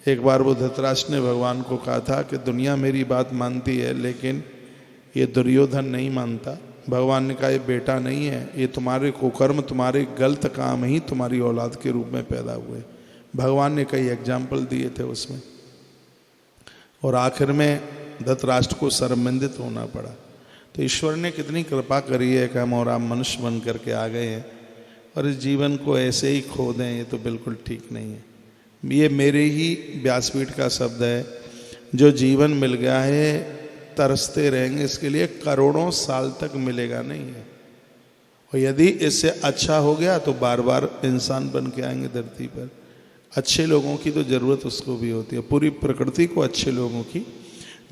एक बार वो धृतराष्ट्र ने भगवान को कहा था कि दुनिया मेरी बात मानती है लेकिन ये दुर्योधन नहीं मानता। भगवान ने कहा ये बेटा नहीं है, ये तुम्हारे कुकर्म, तुम्हारे गलत काम ही तुम्हारी औलाद के रूप में पैदा हुए। भगवान ने कई एग्जाम्पल दिए थे उसमें, और आखिर में धृतराष्ट्र को शर्मिंदित होना पड़ा। तो ईश्वर ने कितनी कृपा करी है कि हम और आप मनुष्य बन करके आ गए हैं, और इस जीवन को ऐसे ही खो दें ये तो बिल्कुल ठीक नहीं है। ये मेरे ही व्यासपीठ का शब्द है, जो जीवन मिल गया है तरसते रहेंगे इसके लिए, करोड़ों साल तक मिलेगा नहीं है। और यदि इससे अच्छा हो गया तो बार बार इंसान बन के आएंगे धरती पर। अच्छे लोगों की तो ज़रूरत उसको भी होती है, पूरी प्रकृति को अच्छे लोगों की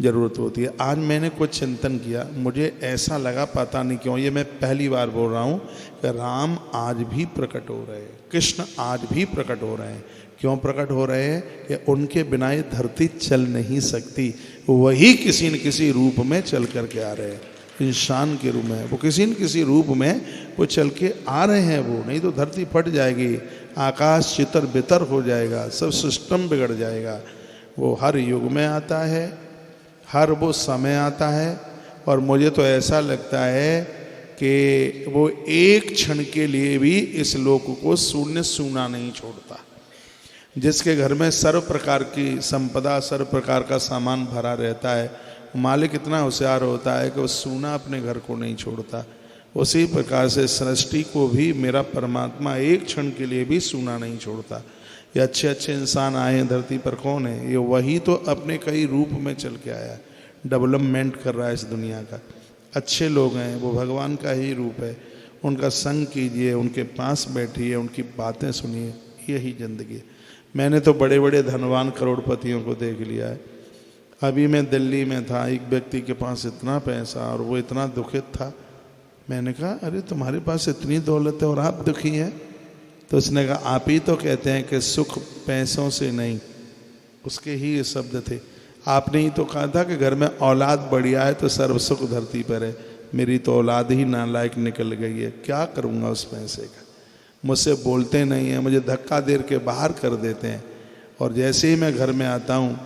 ज़रूरत होती है। आज मैंने कुछ चिंतन किया, मुझे ऐसा लगा, पता नहीं क्यों, ये मैं पहली बार बोल रहा हूँ कि राम आज भी प्रकट हो रहे हैं, कृष्ण आज भी प्रकट हो रहे हैं। क्यों प्रकट हो रहे हैं? कि उनके बिना ये धरती चल नहीं सकती। वही किसी न किसी रूप में चल करके आ रहे हैं, इंसान के रूप में वो किसी न किसी रूप में वो चल के आ रहे हैं। वो नहीं तो धरती फट जाएगी, आकाश चितर बितर हो जाएगा, सब सिस्टम बिगड़ जाएगा। वो हर युग में आता है, हर वो समय आता है, और मुझे तो ऐसा लगता है कि वो एक क्षण के लिए भी इस लोक को शून्य सूना नहीं छोड़ता। जिसके घर में सर्व प्रकार की संपदा, सर्व प्रकार का सामान भरा रहता है, मालिक इतना होशियार होता है कि वो सूना अपने घर को नहीं छोड़ता। उसी प्रकार से सृष्टि को भी मेरा परमात्मा एक क्षण के लिए भी सूना नहीं छोड़ता। ये अच्छे अच्छे इंसान आए हैं धरती पर, कौन है? ये वही तो अपने कई रूप में चल के आया, डेवलपमेंट कर रहा है इस दुनिया का। अच्छे लोग हैं, वो भगवान का ही रूप है। उनका संग कीजिए, उनके पास बैठिए, उनकी बातें सुनिए, यही जिंदगी है। मैंने तो बड़े बड़े धनवान करोड़पतियों को देख लिया है। अभी मैं दिल्ली में था, एक व्यक्ति के पास इतना पैसा और वो इतना दुखित था। मैंने कहा अरे तुम्हारे पास इतनी दौलत है और आप दुखी हैं? तो उसने कहा आप ही तो कहते हैं कि सुख पैसों से नहीं, उसके ही ये शब्द थे। आपने ही तो कहा था कि घर में औलाद बढ़िया है तो सर्व सुख धरती पर है। मेरी तो औलाद ही नालायक निकल गई है, क्या करूँगा उस पैसे का? मुझसे बोलते नहीं हैं, मुझे धक्का दे के बाहर कर देते हैं, और जैसे ही मैं घर में आता हूँ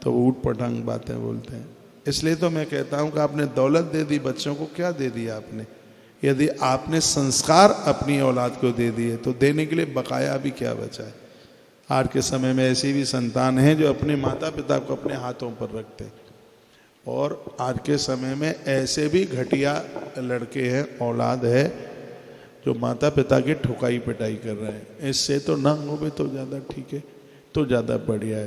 तो वो ऊट पटांग बातें बोलते हैं। इसलिए तो मैं कहता हूँ कि आपने दौलत दे दी, बच्चों को क्या दे दिया आपने? यदि आपने संस्कार अपनी औलाद को दे दिए तो देने के लिए बकाया भी क्या बचा है? आज के समय में ऐसी भी संतान हैं जो अपने माता पिता को अपने हाथों पर रखते हैं, और आज के समय में ऐसे भी घटिया लड़के हैं, औलाद है, जो माता पिता की ठुकाई पिटाई कर रहे हैं। इससे तो ना हो भी तो ज़्यादा ठीक है, तो ज़्यादा बढ़िया है।